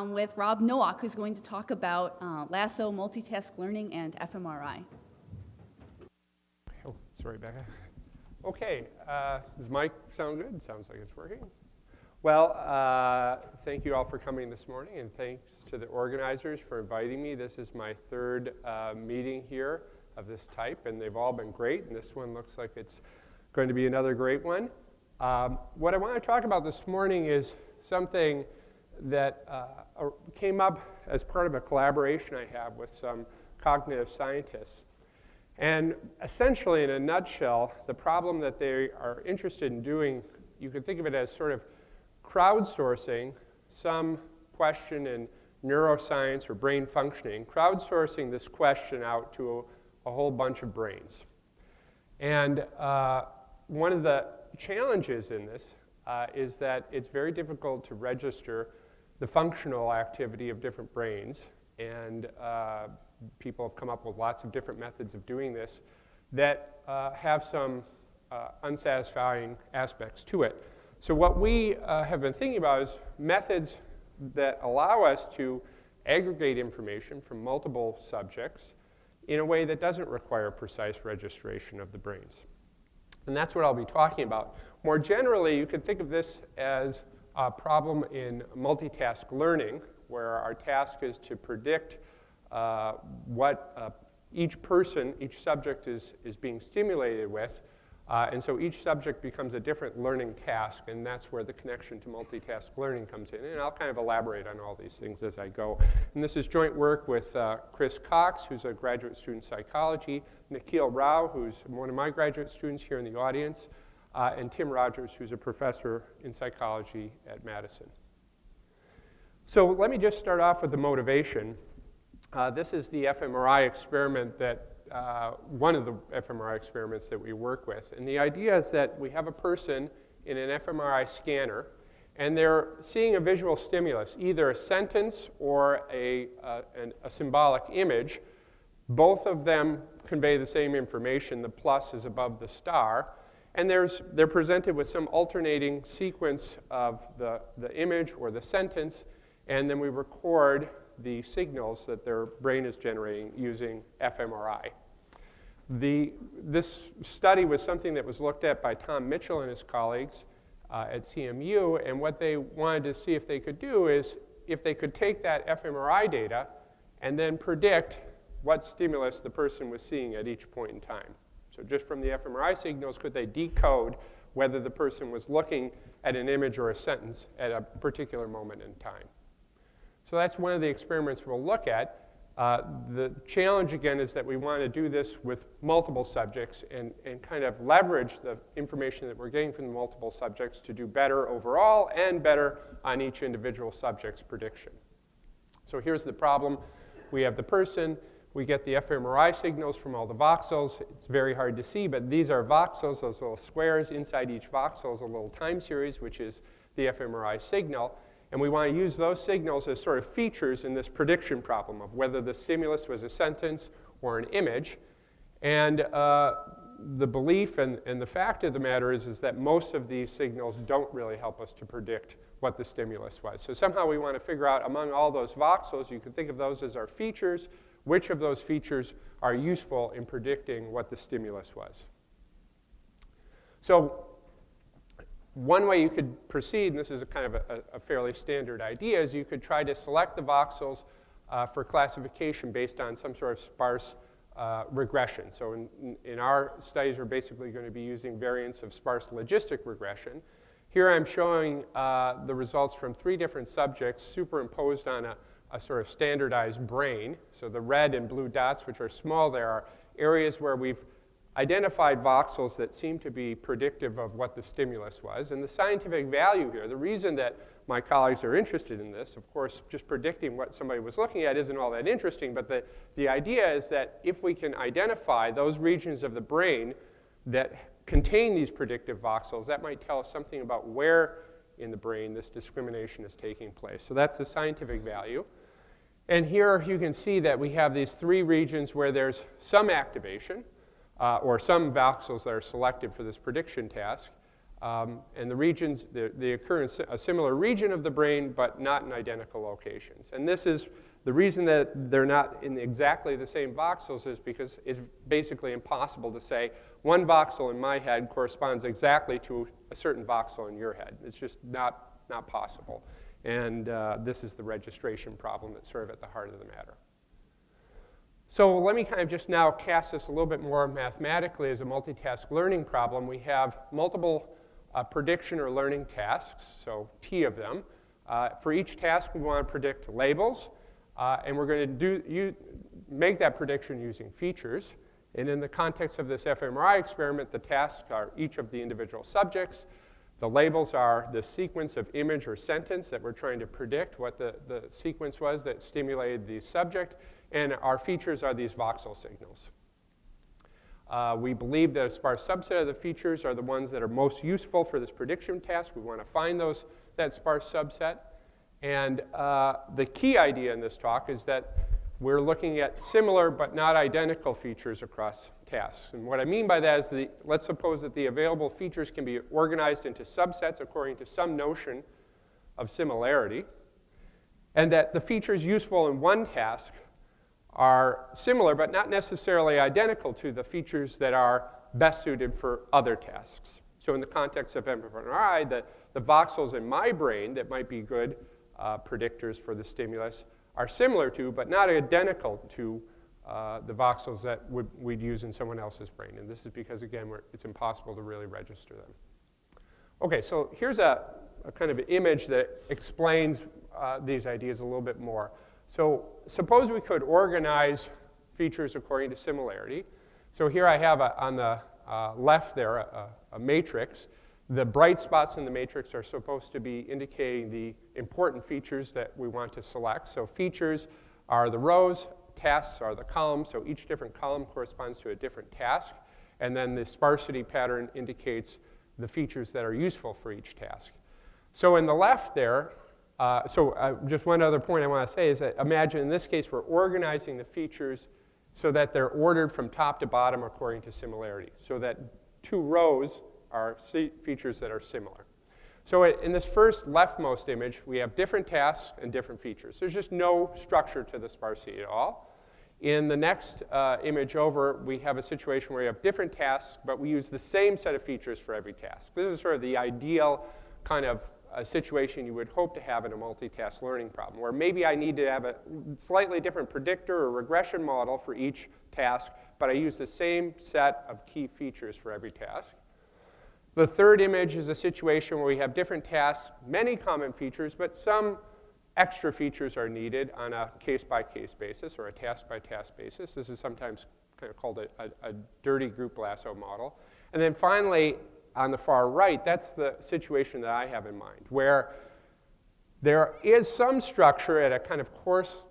with Rob Nowak, who's going to talk about Lasso, multitask learning, and fMRI. Oh, sorry, Becca. Okay, does mic sound good? Sounds like it's working. Well, thank you all for coming this morning, and thanks to the organizers for inviting me. This is my third meeting here of this type, and they've all been great, and this one looks like it's going to be another great one. What I want to talk about this morning is something that came up as part of a collaboration I have with some cognitive scientists. And essentially, in a nutshell, the problem that they are interested in doing, you could think of it as sort of crowdsourcing some question in neuroscience or brain functioning, crowdsourcing this question out to a whole bunch of brains. And one of the challenges in this is that it's very difficult to register the functional activity of different brains, and people have come up with lots of different methods of doing this that have some unsatisfying aspects to it. So what we have been thinking about is methods that allow us to aggregate information from multiple subjects in a way that doesn't require precise registration of the brains. And that's what I'll be talking about. More generally, you could think of this as a problem in multitask learning, where our task is to predict what each subject is being stimulated with. And so each subject becomes a different learning task, and that's where the connection to multitask learning comes in. And I'll kind of elaborate on all these things as I go. And this is joint work with Chris Cox, who's a graduate student in psychology, Nikhil Rao, who's one of my graduate students here in the audience, and Tim Rogers, who's a professor in psychology at Madison. So let me just start off with the motivation. This is the fMRI experiment that one of the fMRI experiments that we work with. And the idea is that we have a person in an fMRI scanner, and they're seeing a visual stimulus, either a sentence or a symbolic image. Both of them convey the same information. The plus is above the star. And they're presented with some alternating sequence of the image or the sentence, and then we record the signals that their brain is generating using fMRI. This study was something that was looked at by Tom Mitchell and his colleagues at CMU, and what they wanted to see if they could do is if they could take that fMRI data and then predict what stimulus the person was seeing at each point in time. So just from the fMRI signals, could they decode whether the person was looking at an image or a sentence at a particular moment in time? So that's one of the experiments we'll look at. The challenge, again, is that we want to do this with multiple subjects and kind of leverage the information that we're getting from the multiple subjects to do better overall and better on each individual subject's prediction. So here's the problem. We have the person. We get the fMRI signals from all the voxels. It's very hard to see, but these are voxels, those little squares. Inside each voxel is a little time series, which is the fMRI signal. And we want to use those signals as sort of features in this prediction problem of whether the stimulus was a sentence or an image. And the belief and the fact of the matter is that most of these signals don't really help us to predict what the stimulus was. So somehow we want to figure out among all those voxels, you can think of those as our features, which of those features are useful in predicting what the stimulus was. So one way you could proceed, and this is a kind of a fairly standard idea, is you could try to select the voxels for classification based on some sort of sparse regression. So in our studies, we're basically going to be using variants of sparse logistic regression. Here I'm showing the results from 3 different subjects superimposed on a sort of standardized brain. So the red and blue dots, which are small there, are areas where we've identified voxels that seem to be predictive of what the stimulus was. And the scientific value here, the reason that my colleagues are interested in this, of course, just predicting what somebody was looking at isn't all that interesting, but the idea is that if we can identify those regions of the brain that contain these predictive voxels, that might tell us something about where in the brain this discrimination is taking place. So that's the scientific value. And here you can see that we have these 3 regions where there's some activation, or some voxels that are selected for this prediction task. And the regions, they occur in a similar region of the brain, but not in identical locations. And this is the reason that they're not in exactly the same voxels is because it's basically impossible to say one voxel in my head corresponds exactly to a certain voxel in your head. It's just not possible. And this is the registration problem that's sort of at the heart of the matter. So let me kind of just now cast this a little bit more mathematically as a multitask learning problem. We have multiple prediction or learning tasks, so T of them. For each task, we want to predict labels, and we're going to make that prediction using features. And in the context of this fMRI experiment, the tasks are each of the individual subjects. The labels are the sequence of image or sentence that we're trying to predict what the sequence was that stimulated the subject, and our features are these voxel signals. We believe that a sparse subset of the features are the ones that are most useful for this prediction task. We want to find that sparse subset. And the key idea in this talk is that we're looking at similar but not identical features across tasks. And what I mean by that is let's suppose that the available features can be organized into subsets according to some notion of similarity, and that the features useful in one task are similar but not necessarily identical to the features that are best suited for other tasks. So in the context of fMRI, the voxels in my brain that might be good predictors for the stimulus are similar to but not identical to the voxels that we'd use in someone else's brain. And this is because, again, it's impossible to really register them. Okay, so here's a kind of image that explains these ideas a little bit more. So suppose we could organize features according to similarity. So here I have on the left there a matrix. The bright spots in the matrix are supposed to be indicating the important features that we want to select. So features are the rows, tasks are the columns. So each different column corresponds to a different task. And then the sparsity pattern indicates the features that are useful for each task. So in the left there, just one other point I want to say is that imagine in this case we're organizing the features so that they're ordered from top to bottom according to similarity, so that two rows are features that are similar. So in this first leftmost image, we have different tasks and different features. There's just no structure to the sparsity at all. In the next image over, we have a situation where we have different tasks, but we use the same set of features for every task. This is sort of the ideal kind of a situation you would hope to have in a multitask learning problem, where maybe I need to have a slightly different predictor or regression model for each task, but I use the same set of key features for every task. The third image is a situation where we have different tasks, many common features, but some extra features are needed on a case-by-case basis or a task-by-task basis. This is sometimes kind of called a dirty group lasso model. And then finally, on the far right, that's the situation that I have in mind, where there is some structure at a kind of course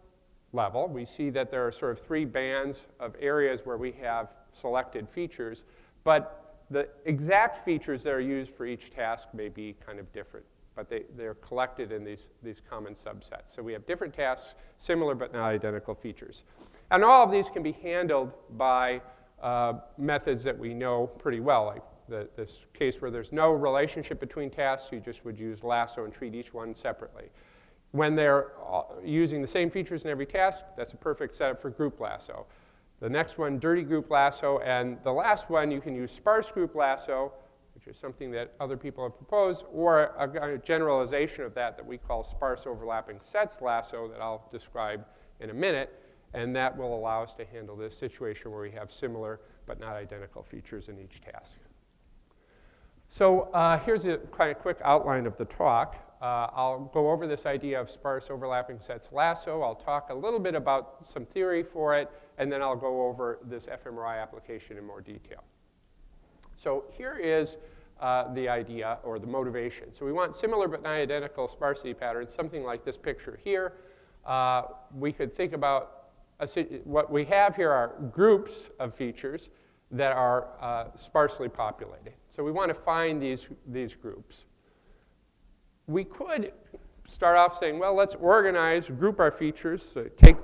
level. We see that there are sort of three bands of areas where we have selected features, but the exact features that are used for each task may be kind of different, but they're collected in these common subsets. So we have different tasks, similar but not identical features. And all of these can be handled by methods that we know pretty well, like this case where there's no relationship between tasks, you just would use Lasso and treat each one separately. When they're using the same features in every task, that's a perfect setup for group Lasso. The next one, dirty group Lasso, and the last one, you can use sparse group Lasso, which is something that other people have proposed, or a generalization of that we call sparse overlapping sets Lasso that I'll describe in a minute, and that will allow us to handle this situation where we have similar but not identical features in each task. So here's a kind of quick outline of the talk. I'll go over this idea of sparse overlapping sets Lasso. I'll talk a little bit about some theory for it, and then I'll go over this fMRI application in more detail. So here is the idea or the motivation. So we want similar but not identical sparsity patterns, something like this picture here. We could think about what we have here are groups of features that are sparsely populated. So we want to find these groups. We could start off saying, well, let's group our features, so take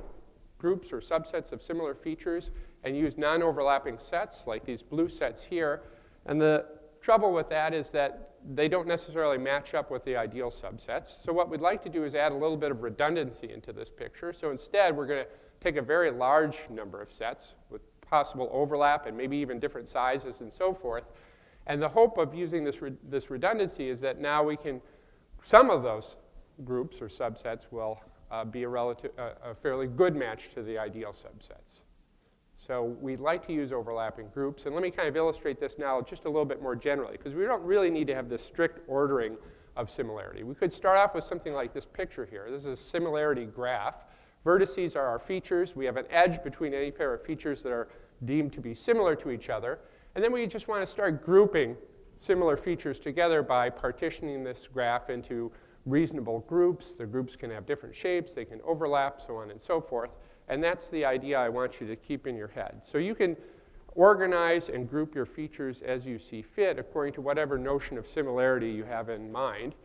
groups or subsets of similar features and use non-overlapping sets like these blue sets here. And the trouble with that is that they don't necessarily match up with the ideal subsets. So what we'd like to do is add a little bit of redundancy into this picture. So instead, we're going to take a very large number of sets with possible overlap and maybe even different sizes and so forth. And the hope of using this redundancy is that now we can, some of those groups or subsets will be a fairly good match to the ideal subsets. So we'd like to use overlapping groups. And let me kind of illustrate this now just a little bit more generally, because we don't really need to have this strict ordering of similarity. We could start off with something like this picture here. This is a similarity graph. Vertices are our features. We have an edge between any pair of features that are deemed to be similar to each other. And then we just want to start grouping similar features together by partitioning this graph into reasonable groups. The groups can have different shapes. They can overlap, so on and so forth. And that's the idea I want you to keep in your head. So you can organize and group your features as you see fit according to whatever notion of similarity you have in mind.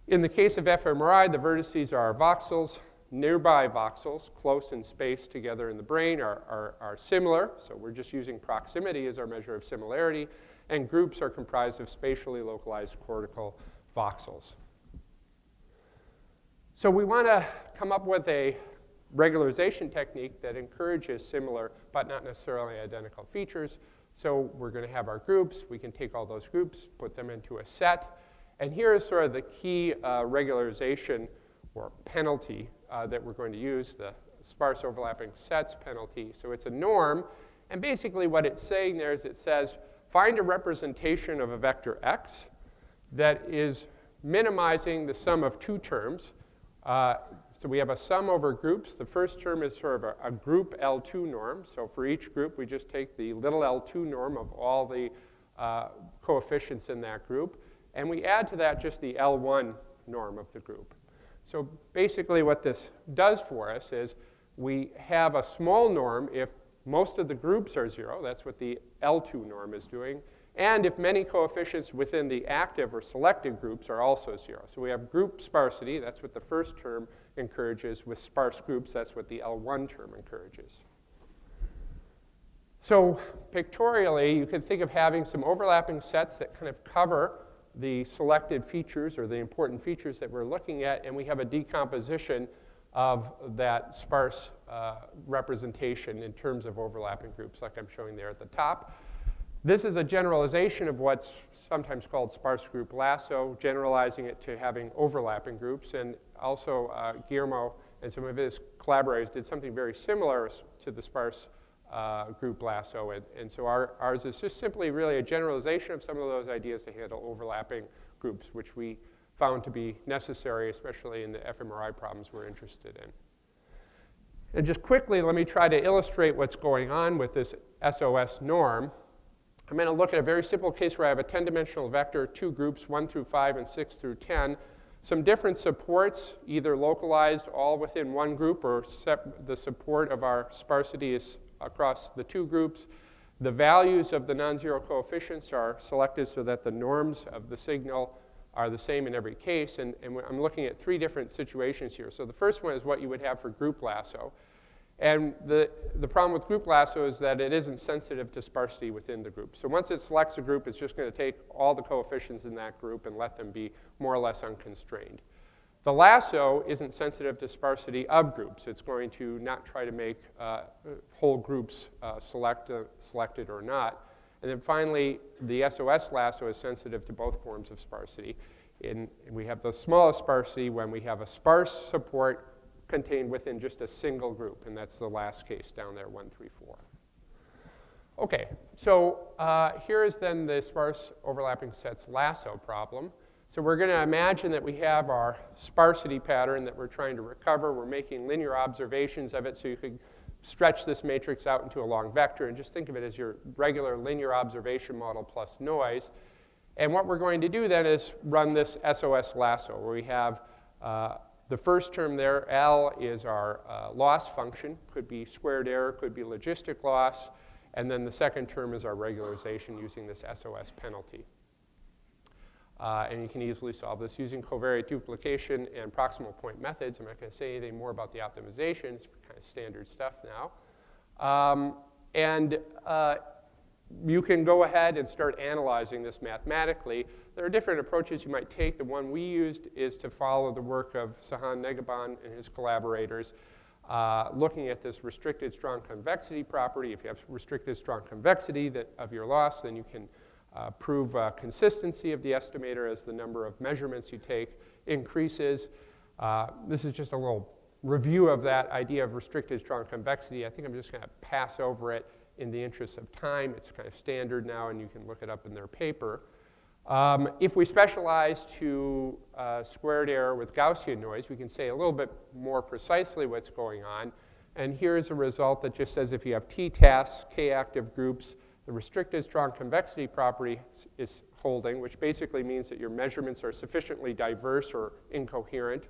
In the case of fMRI, the vertices are voxels. Nearby voxels, close in space together in the brain, are similar. So we're just using proximity as our measure of similarity. And groups are comprised of spatially localized cortical voxels. So we want to come up with a regularization technique that encourages similar but not necessarily identical features. So we're going to have our groups. We can take all those groups, put them into a set. And here is sort of the key regularization or penalty that we're going to use, the sparse overlapping sets penalty. So it's a norm. And basically what it's saying there is it says, find a representation of a vector x that is minimizing the sum of two terms. So we have a sum over groups. The first term is sort of a group L2 norm. So for each group, we just take the little L2 norm of all the coefficients in that group. And we add to that just the L1 norm of the group. So basically what this does for us is we have a small norm if most of the groups are 0. That's what the L2 norm is doing. And if many coefficients within the active or selected groups are also 0. So we have group sparsity. That's what the first term encourages. With sparse groups, that's what the L1 term encourages. So pictorially, you can think of having some overlapping sets that kind of cover the selected features or the important features that we're looking at, and we have a decomposition of that sparse representation in terms of overlapping groups like I'm showing there at the top. This is a generalization of what's sometimes called sparse group lasso, generalizing it to having overlapping groups. And also Guillermo and some of his collaborators did something very similar to the sparse group lasso. And so ours is just simply really a generalization of some of those ideas to handle overlapping groups, which we found to be necessary, especially in the fMRI problems we're interested in. And just quickly, let me try to illustrate what's going on with this SOS norm. I'm going to look at a very simple case where I have a 10-dimensional vector, two groups, 1 through 5 and 6 through 10. Some different supports, either localized all within one group or the support of our sparsity is across the two groups. The values of the non-zero coefficients are selected so that the norms of the signal are the same in every case. And I'm looking at three different situations here. So the first one is what you would have for group lasso. And the problem with group lasso is that it isn't sensitive to sparsity within the group. So once it selects a group, it's just going to take all the coefficients in that group and let them be more or less unconstrained. The lasso isn't sensitive to sparsity of groups. It's going to not try to make whole groups selected or not. And then finally, the SOS lasso is sensitive to both forms of sparsity. And we have the smallest sparsity when we have a sparse support contained within just a single group. And that's the last case down there, 1, 3, 4. OK, so here is then the sparse overlapping sets lasso problem. So we're going to imagine that we have our sparsity pattern that we're trying to recover. We're making linear observations of it, so you could stretch this matrix out into a long vector and just think of it as your regular linear observation model plus noise. And what we're going to do then is run this SOS lasso, where we have the first term there, L, is our loss function. Could be squared error, could be logistic loss. And then the second term is our regularization using this SOS penalty. And you can easily solve this using covariate duplication and proximal point methods. I'm not going to say anything more about the optimization. It's kind of standard stuff now. you can go ahead and start analyzing this mathematically. There are different approaches you might take. The one we used is to follow the work of Sahan Negahban and his collaborators, looking at this restricted strong convexity property. If you have restricted strong convexity of your loss, then you can prove consistency of the estimator as the number of measurements you take increases. This is just a little review of that idea of restricted strong convexity. I think I'm just going to pass over it in the interest of time. It's kind of standard now, and you can look it up in their paper. If we specialize to squared error with Gaussian noise, we can say a little bit more precisely what's going on. And here's a result that just says if you have t tasks, k active groups, the restricted strong convexity property is holding, which basically means that your measurements are sufficiently diverse or incoherent.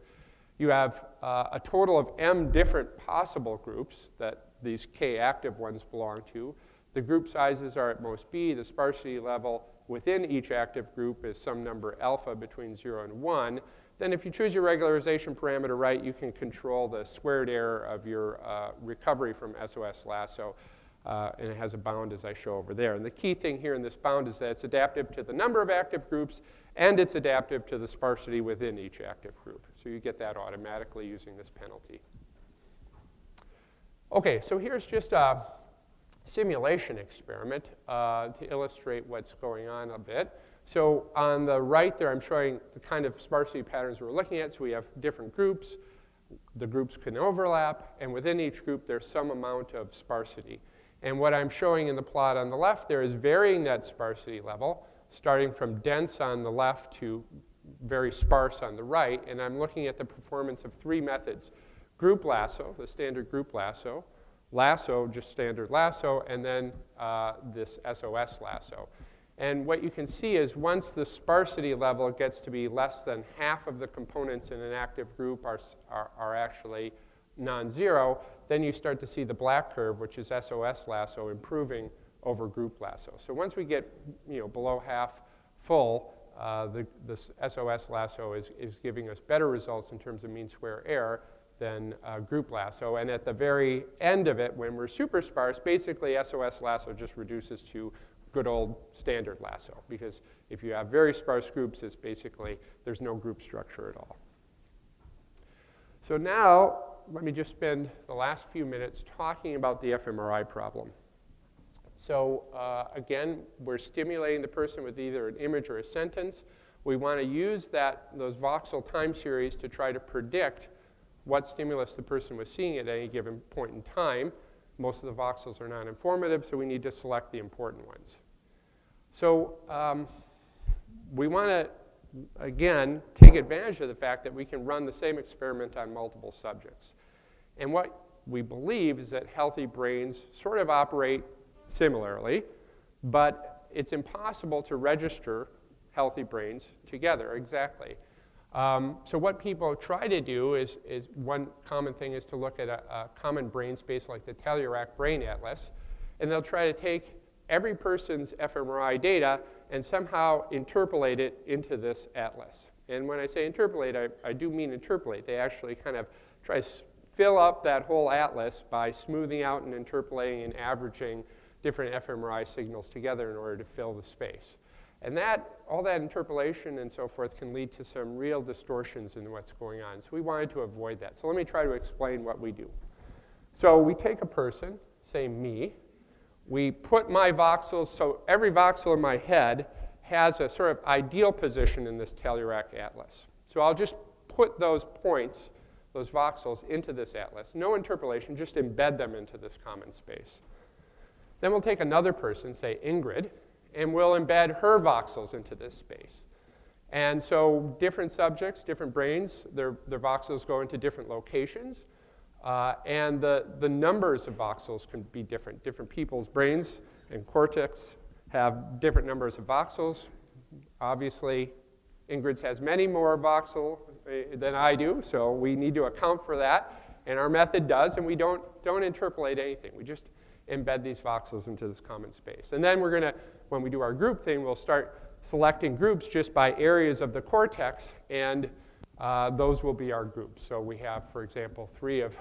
You have a total of m different possible groups that these k active ones belong to. The group sizes are at most b. The sparsity level within each active group is some number alpha between 0 and 1. Then if you choose your regularization parameter right, you can control the squared error of your recovery from SOS Lasso. And it has a bound as I show over there. And the key thing here in this bound is that it's adaptive to the number of active groups, and it's adaptive to the sparsity within each active group. So you get that automatically using this penalty. Okay, so here's just a simulation experiment to illustrate what's going on a bit. So on the right there, I'm showing the kind of sparsity patterns we're looking at. So we have different groups. The groups can overlap, and within each group, there's some amount of sparsity. And what I'm showing in the plot on the left there is varying that sparsity level, starting from dense on the left to very sparse on the right. And I'm looking at the performance of three methods: group lasso, the standard group lasso, lasso, just standard lasso, and then this SOS lasso. And what you can see is once the sparsity level gets to be less than half of the components in an active group are actually non-zero, then you start to see the black curve, which is SOS lasso, improving over group lasso. So once we get below half full, this SOS lasso is giving us better results in terms of mean square error than group lasso. And at the very end of it, when we're super sparse, basically SOS lasso just reduces to good old standard lasso, because if you have very sparse groups, it's basically there's no group structure at all. So now let me just spend the last few minutes talking about the fMRI problem. So again, we're stimulating the person with either an image or a sentence. We want to use those voxel time series to try to predict what stimulus the person was seeing at any given point in time. Most of the voxels are non-informative, so we need to select the important ones. So we want to, again, take advantage of the fact that we can run the same experiment on multiple subjects. And what we believe is that healthy brains sort of operate similarly, but it's impossible to register healthy brains together exactly. So what people try to do is one common thing is to look at a common brain space like the Tellurac Brain Atlas, and they'll try to take every person's fMRI data and somehow interpolate it into this atlas. And when I say interpolate, I do mean interpolate. They actually kind of try to fill up that whole atlas by smoothing out and interpolating and averaging different fMRI signals together in order to fill the space. And all that interpolation and so forth can lead to some real distortions in what's going on. So we wanted to avoid that. So let me try to explain what we do. So we take a person, say me. We put my voxels, so every voxel in my head has a sort of ideal position in this Tellurac atlas. So I'll just put those points, those voxels, into this atlas. No interpolation, just embed them into this common space. Then we'll take another person, say Ingrid, and we'll embed her voxels into this space. And so different subjects, different brains, their voxels go into different locations. And the numbers of voxels can be different. Different people's brains and cortex have different numbers of voxels. Obviously, Ingrid's has many more voxels than I do, so we need to account for that. And our method does, and we don't interpolate anything. We just embed these voxels into this common space. And then we're going to, when we do our group thing, we'll start selecting groups just by areas of the cortex, and those will be our groups. So we have, for example, 3 of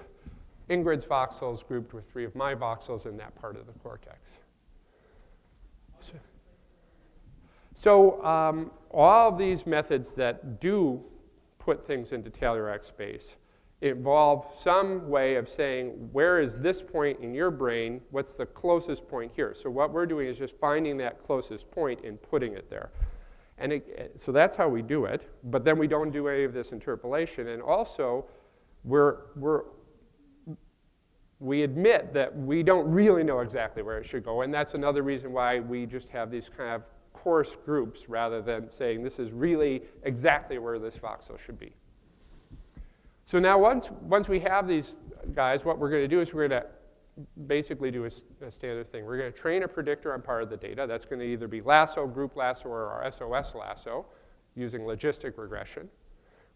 Ingrid's voxels grouped with 3 of my voxels in that part of the cortex. So all of these methods that do put things into Taylor-X space involve some way of saying, where is this point in your brain? What's the closest point here? So what we're doing is just finding that closest point and putting it there. And so that's how we do it. But then we don't do any of this interpolation. And also, we admit that we don't really know exactly where it should go. And that's another reason why we just have these kind of coarse groups rather than saying this is really exactly where this voxel should be. So now once we have these guys, what we're going to do is we're going to basically do a standard thing. We're going to train a predictor on part of the data. That's going to either be Lasso, Group Lasso, or our SOS Lasso using logistic regression.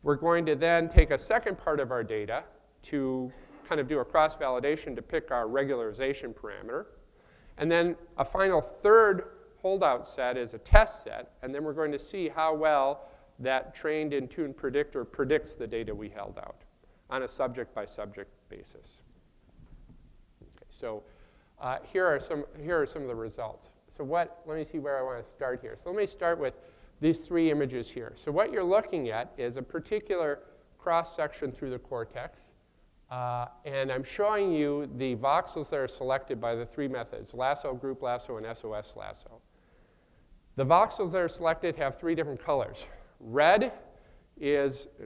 We're going to then take a second part of our data to kind of do a cross-validation to pick our regularization parameter. And then a final third holdout set is a test set, and then we're going to see how well that trained and tuned predictor predicts the data we held out on a subject-by-subject basis. Okay, so here are some of the results. So let me see where I want to start here. So let me start with these three images here. So what you're looking at is a particular cross-section through the cortex. And I'm showing you the voxels that are selected by the three methods, Lasso, Group Lasso, and SOS Lasso. The voxels that are selected have three different colors. Red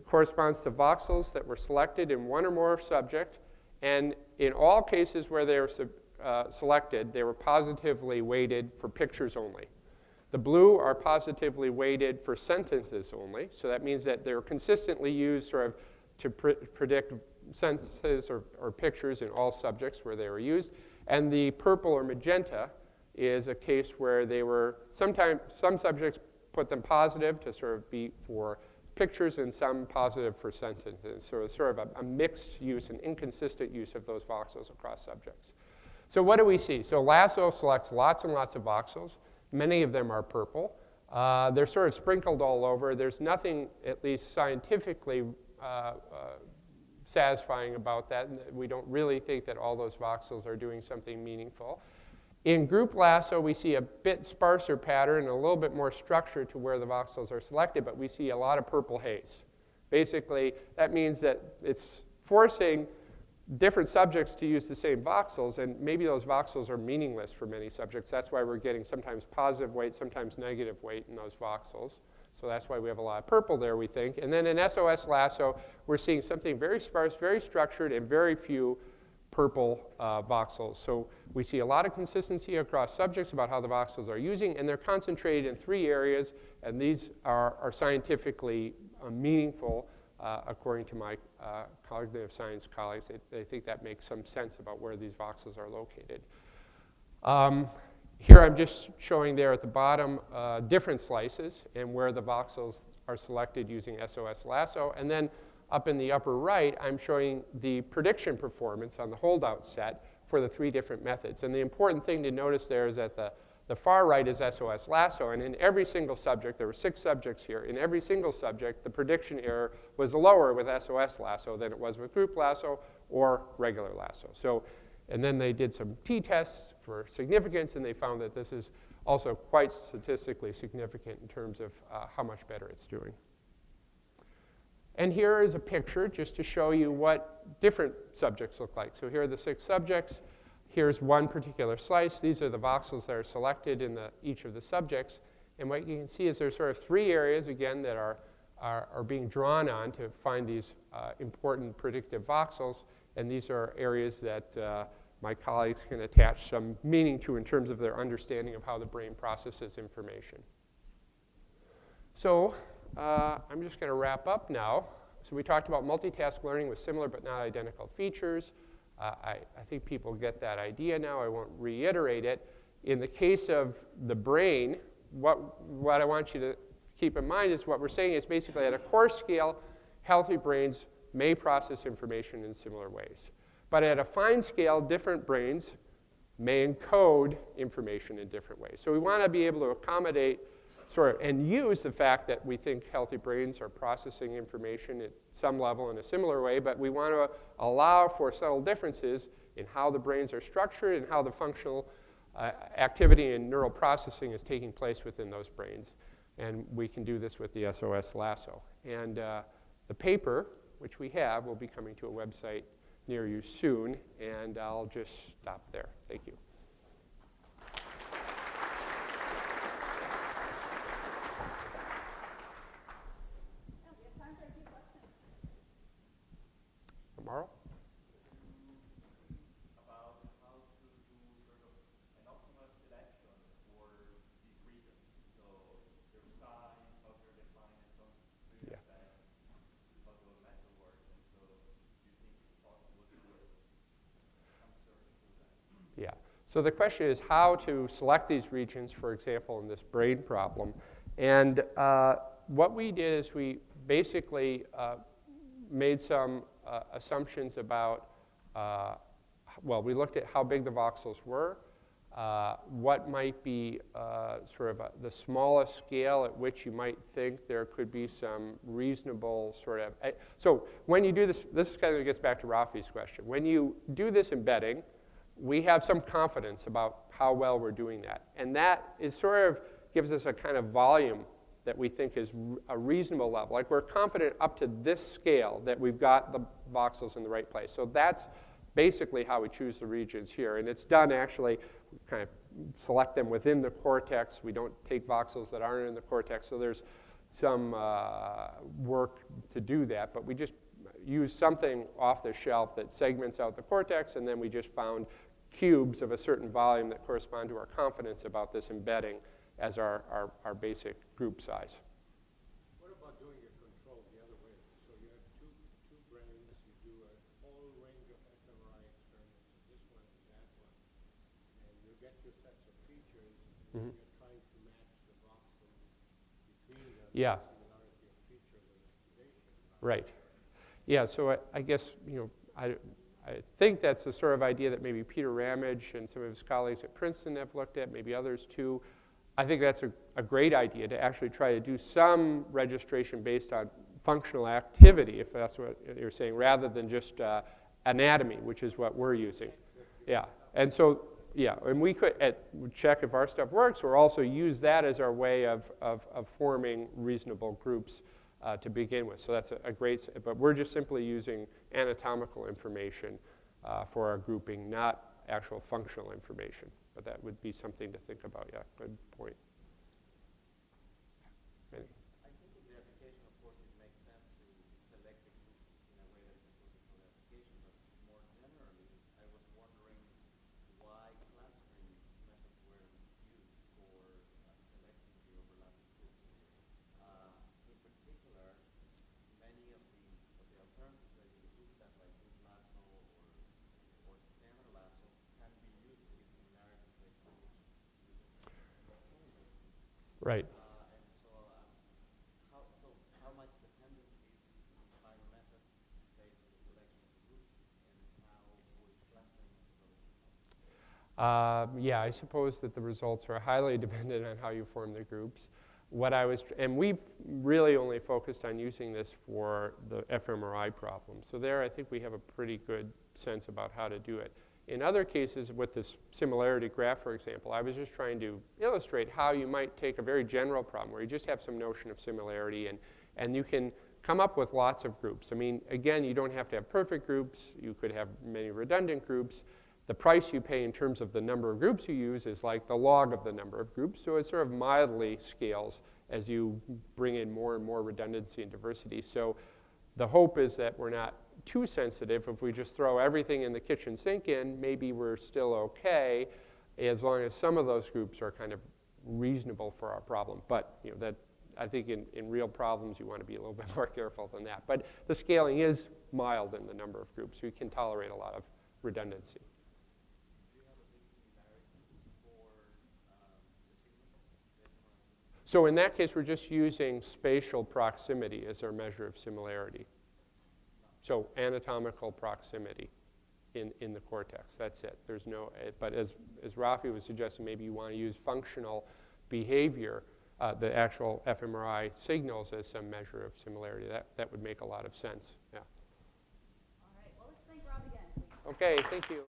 corresponds to voxels that were selected in one or more subject, and in all cases where they were selected, they were positively weighted for pictures only. The blue are positively weighted for sentences only, so that means that they're consistently used sort of to predict sentences or pictures in all subjects where they were used. And the purple or magenta is a case where they were, some subjects put them positive to sort of be for pictures and some positive for sentences. So it's sort of a mixed use, an inconsistent use of those voxels across subjects. So what do we see? So Lasso selects lots and lots of voxels. Many of them are purple. They're sort of sprinkled all over. There's nothing, at least scientifically, satisfying about that. We don't really think that all those voxels are doing something meaningful. In Group Lasso, we see a bit sparser pattern and a little bit more structure to where the voxels are selected, but we see a lot of purple haze. Basically, that means that it's forcing different subjects to use the same voxels, and maybe those voxels are meaningless for many subjects. That's why we're getting sometimes positive weight, sometimes negative weight in those voxels. So that's why we have a lot of purple there, we think. And then in SOS Lasso, we're seeing something very sparse, very structured, and very few purple voxels. So we see a lot of consistency across subjects about how the voxels are using, and they're concentrated in three areas, and these are scientifically meaningful according to my cognitive science colleagues. They think that makes some sense about where these voxels are located. Here I'm just showing there at the bottom different slices and where the voxels are selected using SOS Lasso. And then up in the upper right, I'm showing the prediction performance on the holdout set for the three different methods. And the important thing to notice there is that the far right is SOS Lasso, and in every single subject, there were 6 subjects here, in every single subject, the prediction error was lower with SOS Lasso than it was with Group Lasso or regular Lasso. So, and then they did some t-tests for significance, and they found that this is also quite statistically significant in terms of how much better it's doing. And here is a picture just to show you what different subjects look like. So here are the 6 subjects. Here's one particular slice. These are the voxels that are selected in each of the subjects. And what you can see is there's sort of 3 areas, again, that are being drawn on to find these important predictive voxels. And these are areas that my colleagues can attach some meaning to in terms of their understanding of how the brain processes information. So I'm just going to wrap up now. So we talked about multitask learning with similar but not identical features. I think people get that idea now. I won't reiterate it. In the case of the brain, what I want you to keep in mind is what we're saying is basically at a coarse scale, healthy brains may process information in similar ways. But at a fine scale, different brains may encode information in different ways. So we want to be able to accommodate sort of and use the fact that we think healthy brains are processing information at some level in a similar way, but we want to allow for subtle differences in how the brains are structured and how the functional activity and neural processing is taking place within those brains. And we can do this with the SOS Lasso. And the paper, which we have, will be coming to a website near you soon. And I'll just stop there. Thank you. Tomorrow? About how to do sort of an optimal selection for these regions. So their size, how they're defined, and so on. So you have that how the method works, and so do you think it's possible to do it? I'm sorry to do that. Yeah. So the question is how to select these regions, for example, in this brain problem. And what we did is we basically made some assumptions about, well, we looked at how big the voxels were, what might be sort of the smallest scale at which you might think there could be some reasonable sort of, so when you do this, this kind of gets back to Rafi's question. When you do this embedding, we have some confidence about how well we're doing that. And that is sort of gives us a kind of volume that we think is a reasonable level. Like we're confident up to this scale that we've got the voxels in the right place. So that's basically how we choose the regions here. And it's done actually, we kind of select them within the cortex. We don't take voxels that aren't in the cortex. So there's some work to do that. But we just use something off the shelf that segments out the cortex. And then we just found cubes of a certain volume that correspond to our confidence about this embedding as our basic group size. What about doing your control the other way? So you have two brains, you do a whole range of fMRI experiments, this one and that one, and you get your sets of features, and you're trying to match the voxels between them, Yeah. similarity of features and activation. Right. Yeah, so I guess, I think that's the sort of idea that maybe Peter Ramage and some of his colleagues at Princeton have looked at, maybe others too. I think that's a great idea to actually try to do some registration based on functional activity, if that's what you're saying, rather than just anatomy, which is what we're using. Yeah, and so, yeah, and we could check if our stuff works, or also use that as our way of forming reasonable groups to begin with. So that's a great, but we're just simply using anatomical information for our grouping, not actual functional information. But that would be something to think about. Yeah, good point. Any? I think in the application, of course, it makes sense to select the groups in a way that is appropriate for the application. But more generally, I was wondering why clustering methods were used for selecting the overlapping groups. In particular, many of the alternatives that you looked at, like group lasso or standard lasso, can be used to give similarity based on which alternatives. Right. And so, how much dependencies by a method based on the selection of the groups, and how would clustering methodology help? Yeah, I suppose that the results are highly dependent on how you form the groups. And we've really only focused on using this for the fMRI problem. So there, I think we have a pretty good sense about how to do it. In other cases, with this similarity graph, for example, I was just trying to illustrate how you might take a very general problem where you just have some notion of similarity, and you can come up with lots of groups. I mean, again, you don't have to have perfect groups. You could have many redundant groups. The price you pay in terms of the number of groups you use is like the log of the number of groups. So it sort of mildly scales as you bring in more and more redundancy and diversity. So the hope is that we're not too sensitive. If we just throw everything in the kitchen sink in, maybe we're still okay, as long as some of those groups are kind of reasonable for our problem. But that I think in real problems you want to be a little bit more careful than that. But the scaling is mild in the number of groups. You can tolerate a lot of redundancy. So in that case, we're just using spatial proximity as our measure of similarity. So anatomical proximity in the cortex, that's it. There's no, but as Rafi was suggesting, maybe you want to use functional behavior, the actual fMRI signals as some measure of similarity. That would make a lot of sense, yeah. All right, well, let's thank Rob again, please. Okay, thank you.